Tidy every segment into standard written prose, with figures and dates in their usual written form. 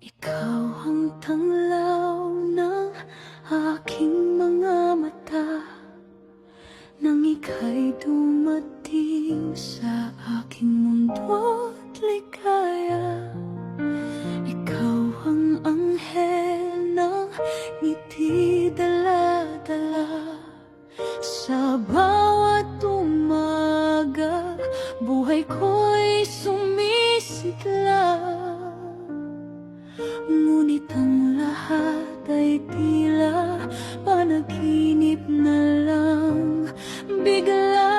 Ikaw ang tanglaw ng aking mga mata nang ika'y dumating sa aking mundo't ligaya. Ikaw ang anghel ng ngiti dala-dala. Sa bawat umaga, buhay ko'y sumisigla. Ngunit ang lahat ay tila panaginip na lang bigla.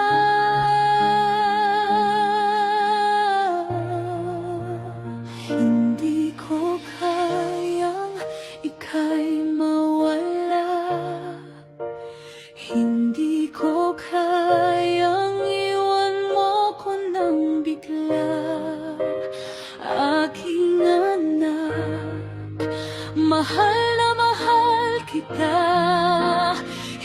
Hindi ko kayang ika'y mawala. Hindi ko kayang iwan mo ko nang bigla. Aking anak, mahal na mahal kita.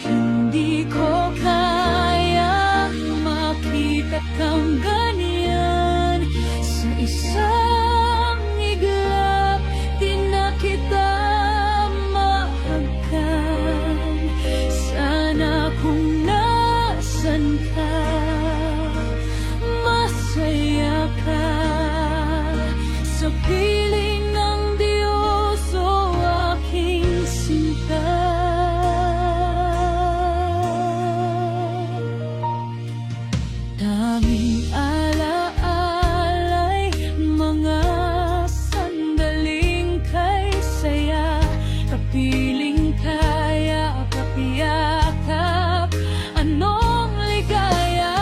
Hindi ko kayang makita kang ganyan. Sa isang iglap, di na kita mahagkan. Sana kung nasan ka, masaya ka sa piling ng Diyos, o aking sinta. Daming alaala'y mga sandaling kay saya. Kapiling kaya, kapiyakap, anong ligaya.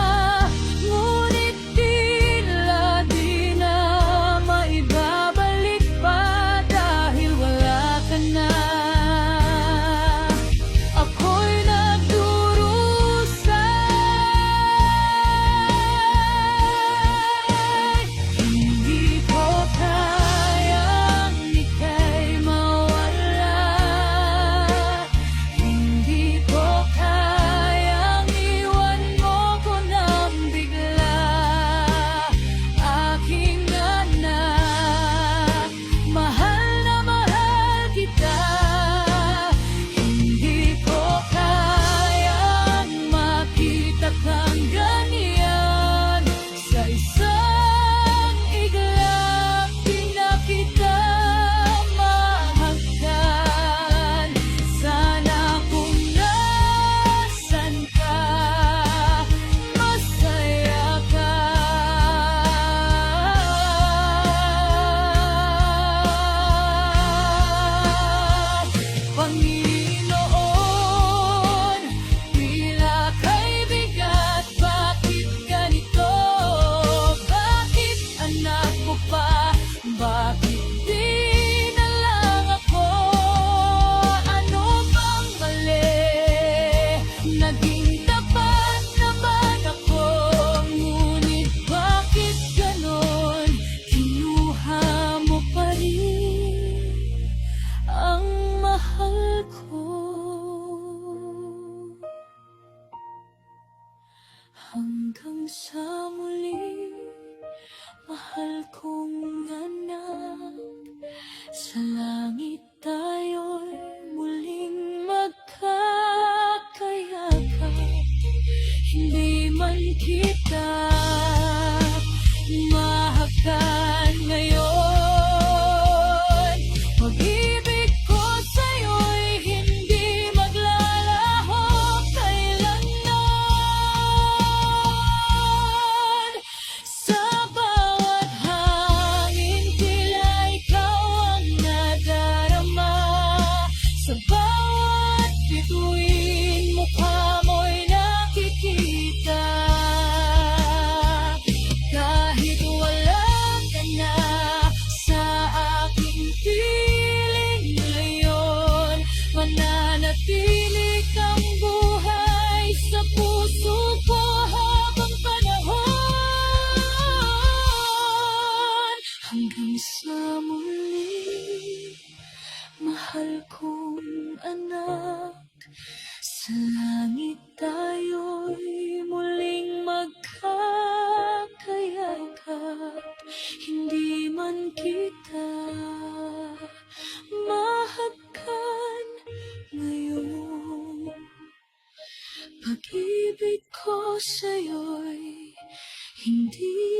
Ngunit tila di na maibabalik pa dahil wala ka na. Ako'y nagdurusa. Hindi ko kayang ika'y mawala. Hindi ko kayang iwan mo ko nang bigla. Aking anak, mahal na mahal kita. Hindi ko kayang makita kang ganyan. Sa isang iglap, di na kita mahagkan. Sana kung nasan ka, masaya ka. Panginoon, tila kay bigat. Bakit ganito? Bakit anak ko pa? Bakit di na lang ako? Ano bang mali? Naging tapat naman ako. Ngunit bakit ganon? Kinuha mo pa rin ang mahal ko. Hanggang sa muli, mahal kong anak. Sa langit tayo'y muling magkakayakap. Hindi man kita mahagkan ngayon, pag-ibig ko sa'yo'y hindi maglalaho kailanman. Sa bawat hangin, tila ikaw ang nadarama. Sa bawat bituin, mukha mo'y nakikita. Hindi